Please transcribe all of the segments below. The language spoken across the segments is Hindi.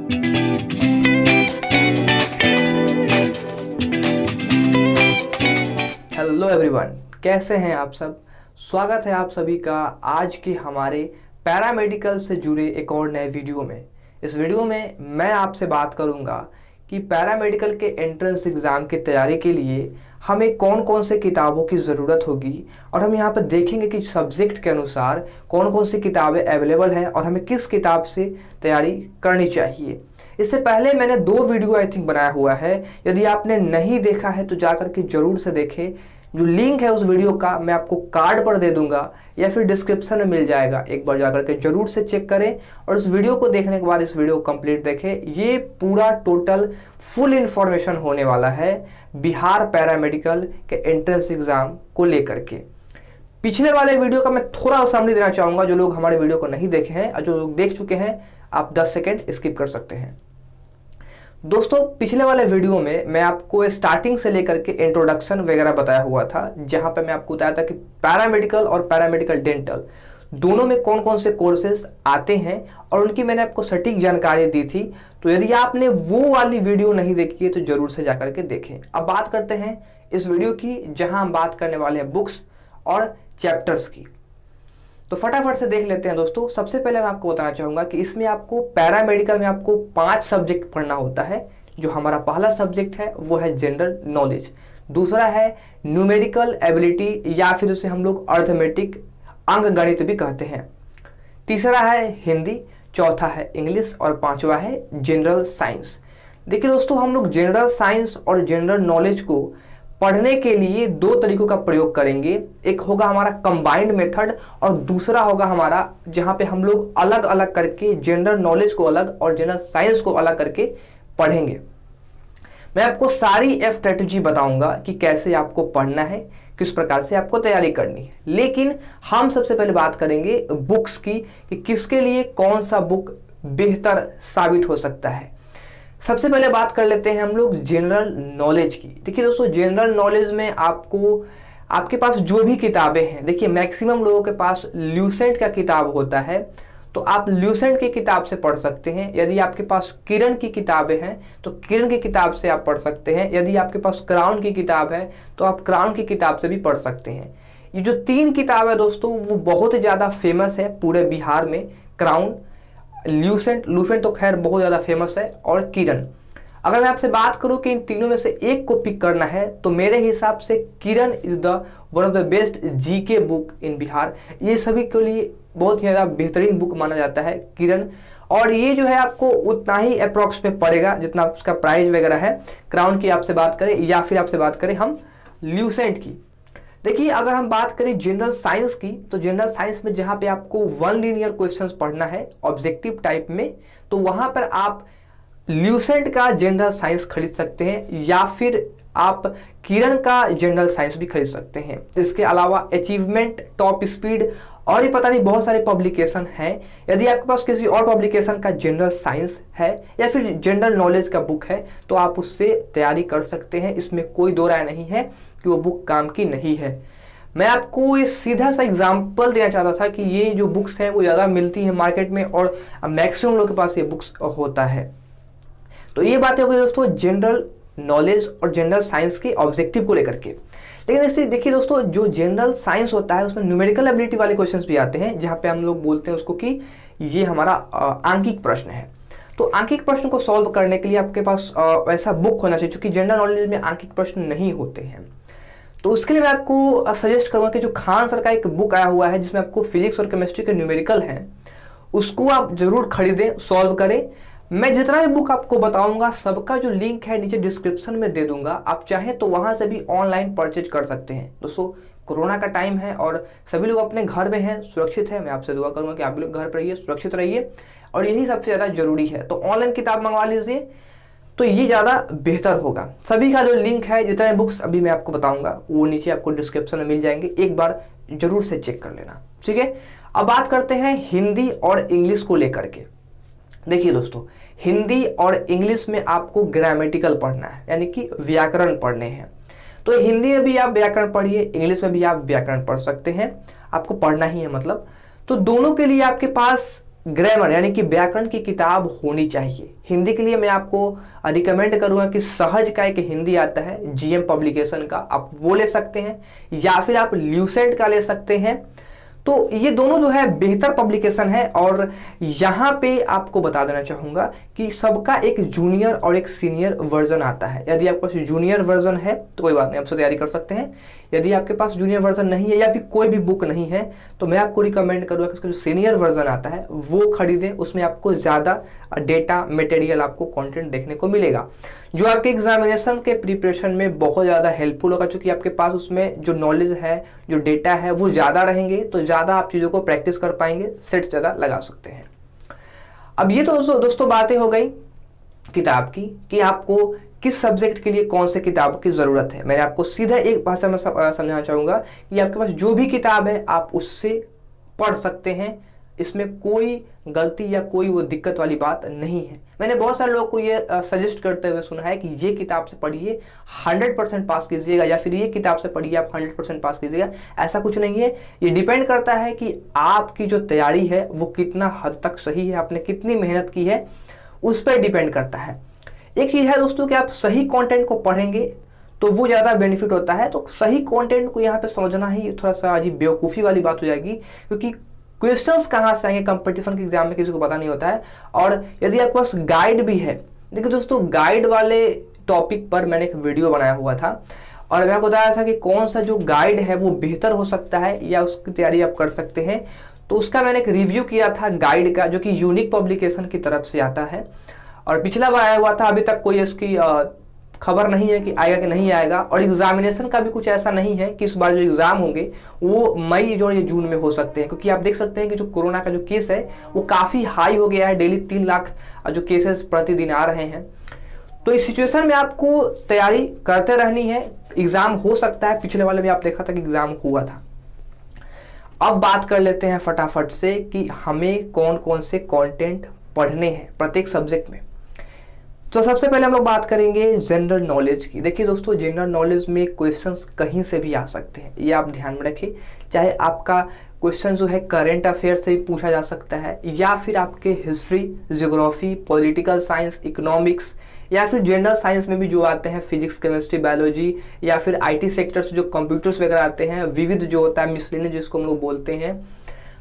हेलो एवरीवन, कैसे हैं आप सब। स्वागत है आप सभी का आज के हमारे पैरामेडिकल से जुड़े एक और नए वीडियो में। इस वीडियो में मैं आपसे बात करूंगा कि पैरामेडिकल के एंट्रेंस एग्ज़ाम की तैयारी के लिए हमें कौन कौन से किताबों की ज़रूरत होगी, और हम यहाँ पर देखेंगे कि सब्जेक्ट के अनुसार कौन कौन सी किताबें अवेलेबल हैं और हमें किस किताब से तैयारी करनी चाहिए। इससे पहले मैंने 2 वीडियो आई थिंक बनाया हुआ है, यदि आपने नहीं देखा है तो जाकर के ज़रूर से देखें। जो लिंक है उस वीडियो का मैं आपको कार्ड पर दे दूंगा या फिर डिस्क्रिप्शन में मिल जाएगा। एक बार जाकर के जरूर से चेक करें और इस वीडियो को देखने के बाद इस वीडियो को कंप्लीट देखें। ये पूरा टोटल फुल इंफॉर्मेशन होने वाला है बिहार पैरामेडिकल के एंट्रेंस एग्जाम को लेकर के। पिछले वाले वीडियो का मैं थोड़ा समरी देना चाहूँगा। जो लोग हमारे वीडियो को नहीं देखे हैं और जो लोग देख चुके हैं, आप 10 सेकेंड स्किप कर सकते हैं। दोस्तों, पिछले वाले वीडियो में मैं आपको स्टार्टिंग से लेकर के इंट्रोडक्शन वगैरह बताया हुआ था, जहां पे मैं आपको बताया था कि पैरामेडिकल और पैरामेडिकल डेंटल दोनों में कौन कौन से कोर्सेज आते हैं और उनकी मैंने आपको सटीक जानकारी दी थी। तो यदि आपने वो वाली वीडियो नहीं देखी है तो जरूर से जाकर के देखें। अब बात करते हैं इस वीडियो की, जहाँ हम बात करने वाले हैं बुक्स और चैप्टर्स की। तो फटाफट से देख लेते हैं दोस्तों। सबसे पहले मैं आपको बताना चाहूँगा कि इसमें आपको पैरामेडिकल में आपको 5 सब्जेक्ट पढ़ना होता है। जो हमारा पहला सब्जेक्ट है वो है जनरल नॉलेज, दूसरा है न्यूमेरिकल एबिलिटी या फिर उसे हम लोग अर्थमेटिक अंक गणित भी कहते हैं, तीसरा है हिंदी, चौथा है इंग्लिश और पांचवा है जनरल साइंस। देखिए दोस्तों, हम लोग जनरल साइंस और जनरल नॉलेज को पढ़ने के लिए 2 तरीकों का प्रयोग करेंगे। एक होगा हमारा कंबाइंड मेथड और दूसरा होगा हमारा जहां पे हम लोग अलग अलग करके जनरल नॉलेज को अलग और जनरल साइंस को अलग करके पढ़ेंगे। मैं आपको सारी स्ट्रेटजी बताऊंगा कि कैसे आपको पढ़ना है, किस प्रकार से आपको तैयारी करनी है। लेकिन हम सबसे पहले बात करेंगे बुक्स की कि किसके लिए कौन सा बुक बेहतर साबित हो सकता है। सबसे पहले बात कर लेते हैं हम लोग जनरल नॉलेज की। देखिए दोस्तों, जनरल नॉलेज में आपके पास जो भी किताबें हैं, देखिए मैक्सिमम लोगों के पास ल्यूसेंट का किताब होता है, तो आप ल्यूसेंट की किताब से पढ़ सकते हैं। यदि आपके पास किरण की किताबें हैं तो किरण की किताब से आप पढ़ सकते हैं। यदि आपके पास क्राउन की किताब है तो आप क्राउन की किताब से भी पढ़ सकते हैं। ये जो 3 किताब है दोस्तों वो बहुत ही ज़्यादा फेमस है पूरे बिहार में। क्राउन, लूसेंट तो खैर बहुत ज़्यादा फेमस है, और किरण। अगर मैं आपसे बात करूं कि इन तीनों में से एक को पिक करना है तो मेरे हिसाब से Kiran is the one of the best GK book in Bihar. ये सभी के लिए बहुत ही ज़्यादा बेहतरीन बुक माना जाता है किरण। और ये जो है आपको उतना ही अप्रॉक्स में पड़ेगा जितना उसका प्राइस वगैरह है। क्राउन की आपसे बात करें या फिर आपसे बात करें हम ल्यूसेंट की। देखिए, अगर हम बात करें जनरल साइंस की, तो जनरल साइंस में जहाँ पे आपको 1 लीनियर क्वेश्चंस पढ़ना है ऑब्जेक्टिव टाइप में, तो वहाँ पर आप ल्यूसेंट का जनरल साइंस खरीद सकते हैं या फिर आप किरण का जनरल साइंस भी खरीद सकते हैं। इसके अलावा अचीवमेंट, टॉप स्पीड और ये पता नहीं बहुत सारे पब्लिकेशन हैं। यदि आपके पास किसी और पब्लिकेशन का जनरल साइंस है या फिर जनरल नॉलेज का बुक है तो आप उससे तैयारी कर सकते हैं। इसमें कोई दो राय नहीं है कि वो बुक काम की नहीं है। मैं आपको ये सीधा सा एग्जाम्पल देना चाहता था कि ये जो बुक्स हैं वो ज़्यादा मिलती हैं मार्केट में और मैक्सिमम लोगों के पास ये बुक्स होता है। तो ये बातें हो गई दोस्तों जनरल नॉलेज और जनरल साइंस के ऑब्जेक्टिव को लेकर के। लेकिन इससे देखिए दोस्तों, जो जनरल साइंस होता है उसमें न्यूमेरिकल एबिलिटी वाले क्वेश्चंस भी आते हैं, जहाँ पे हम लोग बोलते हैं उसको कि ये हमारा आंकिक प्रश्न है। तो आंकिक प्रश्न को सॉल्व करने के लिए आपके पास ऐसा बुक होना चाहिए, क्योंकि जनरल नॉलेज में आंकिक प्रश्न नहीं होते हैं। तो उसके लिए मैं आपको सजेस्ट करूँगा कि जो खान सर का एक बुक आया हुआ है जिसमें आपको फिजिक्स और केमिस्ट्री के न्यूमेरिकल हैं, उसको आप जरूर खरीदें, सॉल्व करें। मैं जितना भी बुक आपको बताऊंगा सबका जो लिंक है नीचे डिस्क्रिप्शन में दे दूंगा। आप चाहें तो वहां से भी ऑनलाइन परचेज कर सकते हैं। दोस्तों, कोरोना का टाइम है और सभी लोग अपने घर में हैं, सुरक्षित है। मैं आपसे दुआ करूंगा कि आप लोग घर पर रहिए, सुरक्षित रहिए, और यही सबसे ज़्यादा जरूरी है। तो ऑनलाइन किताब मंगवा लीजिए, तो ये ज़्यादा बेहतर होगा। सभी का जो लिंक है, जितने बुक्स अभी मैं आपको बताऊँगा वो नीचे आपको डिस्क्रिप्शन में मिल जाएंगे, एक बार जरूर से चेक कर लेना, ठीक है। अब बात करते हैं हिंदी और इंग्लिश को लेकर के। देखिए दोस्तों, हिंदी और इंग्लिश में आपको ग्रामेटिकल पढ़ना है, यानी कि व्याकरण पढ़ने हैं। तो हिंदी में भी आप व्याकरण पढ़िए, इंग्लिश में भी आप व्याकरण पढ़ सकते हैं, आपको पढ़ना ही है मतलब। तो दोनों के लिए आपके पास ग्रामर यानी कि व्याकरण की किताब होनी चाहिए। हिंदी के लिए मैं आपको रिकमेंड करूंगा कि सहज का एक हिंदी आता है जीएम पब्लिकेशन का, आप वो ले सकते हैं, या फिर आप ल्यूसेंट का ले सकते हैं। तो ये दोनों जो है बेहतर पब्लिकेशन है। और यहाँ पे आपको बता देना चाहूँगा कि सबका एक जूनियर और एक सीनियर वर्जन आता है। यदि आपके पास जूनियर वर्जन है तो कोई बात नहीं, आपसे तैयारी कर सकते हैं। यदि आपके पास जूनियर वर्जन नहीं है या फिर कोई भी बुक नहीं है तो मैं आपको रिकमेंड करूँगा कि उसका जो सीनियर वर्जन आता है वो खरीदें। उसमें आपको ज़्यादा डेटा मटेरियल, आपको कंटेंट देखने को मिलेगा जो आपके एग्जामिनेशन के प्रिपरेशन में बहुत ज़्यादा हेल्पफुल होगा, क्योंकि आपके पास उसमें जो नॉलेज है, जो डेटा है वो ज़्यादा रहेंगे, तो ज़्यादा आप चीज़ों को प्रैक्टिस कर पाएंगे, सेट ज़्यादा लगा सकते हैं। अब ये तो दोस्तों बातें हो गई किताब की कि आपको किस सब्जेक्ट के लिए कौन से किताब की ज़रूरत है। मैंने आपको सीधा एक भाषा में समझाना चाहूँगा कि आपके पास जो भी किताब है आप उससे पढ़ सकते हैं, इसमें कोई गलती या कोई वो दिक्कत वाली बात नहीं है। मैंने बहुत सारे लोगों को ये सजेस्ट करते हुए सुना है कि ये किताब से पढ़िए 100% पास कीजिएगा, या फिर ये किताब से पढ़िए आप 100% पास कीजिएगा। ऐसा कुछ नहीं है। ये डिपेंड करता है कि आपकी जो तैयारी है वो कितना हद तक सही है, आपने कितनी मेहनत की है, उस पर डिपेंड करता है। एक चीज़ है दोस्तों कि आप सही कंटेंट को पढ़ेंगे तो वो ज़्यादा बेनिफिट होता है। तो सही कंटेंट को यहाँ पे समझना ही थोड़ा सा अजीब बेवकूफ़ी वाली बात हो जाएगी, क्योंकि क्वेश्चंस कहाँ से आएंगे कंपटीशन के एग्जाम में किसी को पता नहीं होता है। और यदि आपके पास गाइड भी है, देखिए दोस्तों गाइड वाले टॉपिक पर मैंने एक वीडियो बनाया हुआ था और मैं आपको बताया था कि कौन सा जो गाइड है वो बेहतर हो सकता है या उसकी तैयारी आप कर सकते हैं। तो उसका मैंने एक रिव्यू किया था गाइड का, जो कि यूनिक पब्लिकेशन की तरफ से आता है और पिछला बार आया हुआ था। अभी तक कोई इसकी खबर नहीं है कि आएगा कि नहीं आएगा। और एग्जामिनेशन का भी कुछ ऐसा नहीं है कि इस बार जो एग्ज़ाम होंगे वो मई और जून में हो सकते हैं, क्योंकि आप देख सकते हैं कि जो कोरोना का जो केस है वो काफ़ी हाई हो गया है। डेली 3 लाख जो केसेस प्रतिदिन आ रहे हैं। तो इस सिचुएशन में आपको तैयारी करते रहनी है। एग्ज़ाम हो सकता है, पिछले वाले में आप देखा था कि एग्ज़ाम हुआ था। अब बात कर लेते हैं फटाफट से कि हमें कौन कौन से कंटेंट पढ़ने हैं प्रत्येक सब्जेक्ट में। तो सबसे पहले हम लोग बात करेंगे जनरल नॉलेज की। देखिए दोस्तों, जनरल नॉलेज में क्वेश्चंस कहीं से भी आ सकते हैं, ये आप ध्यान में रखें। चाहे आपका क्वेश्चन जो है करंट अफेयर से भी पूछा जा सकता है, या फिर आपके history, geography, political science, economics, या फिर जनरल साइंस में भी जो आते हैं फिजिक्स, केमिस्ट्री, बायोलॉजी, या फिर IT सेक्टर्स जो कंप्यूटर्स वगैरह आते हैं, विविध जो होता है मिसलेनियस जिसको हम लोग बोलते हैं,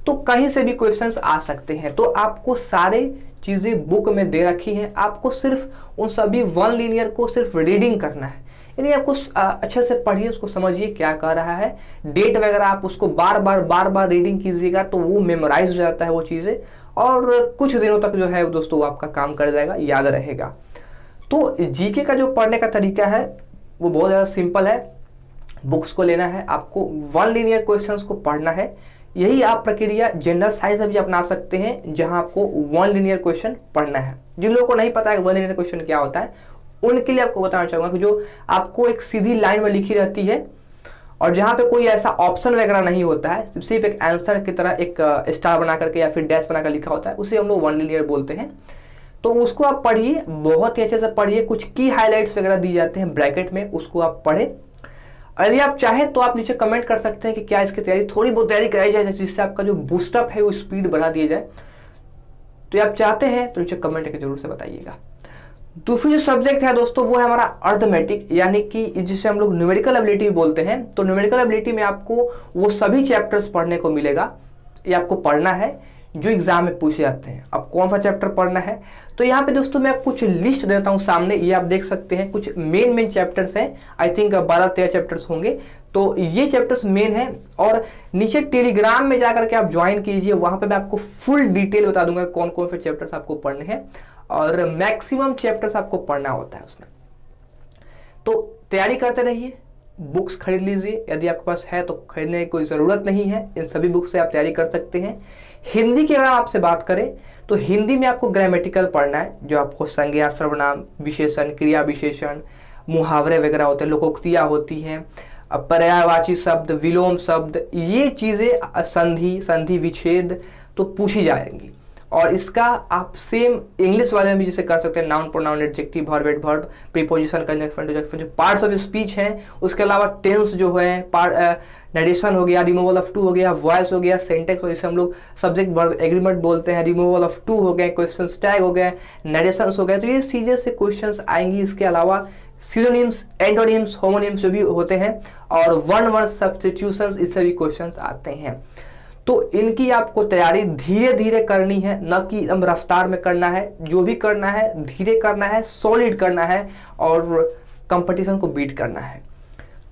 तो कहीं से भी क्वेश्चंस आ सकते हैं। तो आपको सारे चीज़ें बुक में दे रखी हैं, आपको सिर्फ उन सभी 1 लीनियर को सिर्फ रीडिंग करना है। यानी आपको अच्छे से पढ़िए, उसको समझिए क्या कह रहा है, डेट वगैरह आप उसको बार बार रीडिंग कीजिएगा तो वो मेमोराइज हो जाता है वो चीज़ें, और कुछ दिनों तक जो है दोस्तों वो आपका काम कर जाएगा, याद रहेगा। तो जीके का जो पढ़ने का तरीका है वो बहुत ज़्यादा सिंपल है। बुक्स को लेना है, आपको 1 लीनियर क्वेश्चंस को पढ़ना है। यही आप प्रक्रिया जनरल साइंस में भी अपना सकते हैं, जहां आपको 1 लीनियर क्वेश्चन पढ़ना है। जिन लोगों को नहीं पता है 1 लीनियर क्वेश्चन क्या होता है, उनके लिए आपको बताना चाहूँगा कि जो आपको एक सीधी लाइन में लिखी रहती है और जहाँ पे कोई ऐसा ऑप्शन वगैरह नहीं होता है, सिर्फ एक आंसर की तरह एक स्टार बना करके या फिर डैश बना कर लिखा होता है, उसे हम लोग 1 लीनियर बोलते हैं। तो उसको आप पढ़िए, बहुत ही अच्छे से पढ़िए। कुछ की हाईलाइट्स वगैरह दी जाते हैं ब्रैकेट में, उसको आप पढ़ें। यदि आप चाहें तो आप नीचे कमेंट कर सकते हैं कि क्या इसकी तैयारी थोड़ी बहुत तैयारी कराई जाए, जिससे आपका जो बूस्टअप है वो स्पीड बढ़ा दिया जाए। तो आप चाहते हैं तो नीचे कमेंट करके जरूर से बताइएगा। दूसरी जो सब्जेक्ट है दोस्तों वो है हमारा अर्थमेटिक, यानी कि जिसे हम लोग न्यूमेरिकल एबिलिटी बोलते हैं। तो न्यूमेरिकल एबिलिटी में आपको वो सभी चैप्टर्स पढ़ने को मिलेगा, ये आपको पढ़ना है जो एग्जाम में पूछे जाते हैं। अब कौन सा चैप्टर पढ़ना है, तो यहाँ पे दोस्तों मैं कुछ लिस्ट देता हूँ सामने, ये आप देख सकते हैं। कुछ मेन चैप्टर्स हैं, आई थिंक 12-13 चैप्टर्स होंगे। तो ये चैप्टर्स मेन है, और नीचे टेलीग्राम में जाकर के आप ज्वाइन कीजिए, वहाँ पे मैं आपको फुल डिटेल बता दूंगा कौन कौन से चैप्टर्स आपको पढ़ने हैं, और मैक्सिमम चैप्टर्स आपको पढ़ना होता है उसमें। तो तैयारी करते रहिए, बुक्स खरीद लीजिए, यदि आपके पास है तो खरीदने की कोई ज़रूरत नहीं है, इन सभी बुक्स से आप तैयारी कर सकते हैं। हिंदी की अगर आपसे बात करें तो हिंदी में आपको ग्रामेटिकल पढ़ना है, जो आपको संज्ञा, सर्वनाम, विशेषण, क्रिया विशेषण, मुहावरे वगैरह होते हैं, लोकोक्तियाँ होती हैं, पर्यायवाची शब्द, विलोम शब्द, ये चीज़ें, संधि विच्छेद तो पूछी जाएंगी। और इसका आप सेम इंग्लिश वाले में भी जैसे कर सकते हैं, noun, pronoun, adjective, verb, adverb, preposition, conjunction, जो पार्ट्स ऑफ स्पीच हैं, उसके अलावा टेंस जो है, नरेशन हो गया, रिमूवल ऑफ टू हो गया, वॉइस हो गया, सेंटेक्स हो, जिसे हम लोग सब्जेक्ट वर्ब एग्रीमेंट बोलते हैं, रिमूवल ऑफ टू हो गए, क्वेश्चन टैग हो गए, नरेशंस हो गए। तो ये चीज़ें से क्वेश्चंस आएंगी। इसके अलावा सिनोनिम्स, एंटोनिम्स, होमोनिम्स जो भी होते हैं और वन वर्ड सब्स्टिट्यूशंस, इससे भी क्वेश्चंस आते हैं। तो इनकी आपको तैयारी धीरे धीरे करनी है, न कि एकदम रफ्तार में करना है। जो भी करना है धीरे करना है, सॉलिड करना है और कंपटीशन को बीट करना है।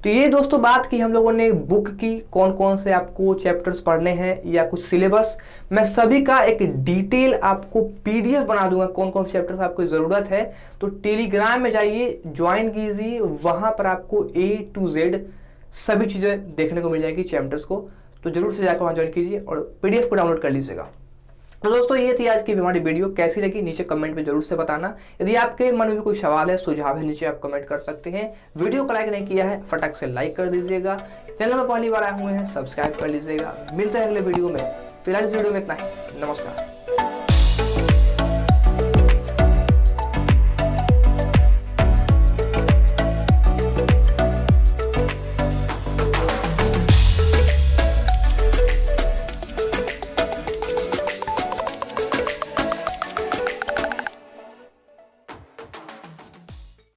तो ये दोस्तों बात की हम लोगों ने बुक की, कौन कौन से आपको चैप्टर्स पढ़ने हैं या कुछ सिलेबस। मैं सभी का एक डिटेल आपको पीडीएफ बना दूंगा, कौन कौन से चैप्टर्स आपको ज़रूरत है। तो टेलीग्राम में जाइए, ज्वाइन कीजिए, वहाँ पर आपको A to Z सभी चीज़ें देखने को मिल जाएगी चैप्टर्स को। तो जरूर से जाकर वहाँ ज्वाइन कीजिए और पीडीएफ को डाउनलोड कर लीजिएगा। तो दोस्तों ये थी आज की हमारी वीडियो, कैसी लगी नीचे कमेंट में जरूर से बताना। यदि आपके मन में कोई सवाल है, सुझाव है, नीचे आप कमेंट कर सकते हैं। वीडियो को लाइक नहीं किया है फटाक से लाइक कर दीजिएगा। चैनल में पहली बार आए हुए हैं सब्सक्राइब कर लीजिएगा। मिलते हैं अगले वीडियो में। फिलहाल इस वीडियो में इतना ही। नमस्कार।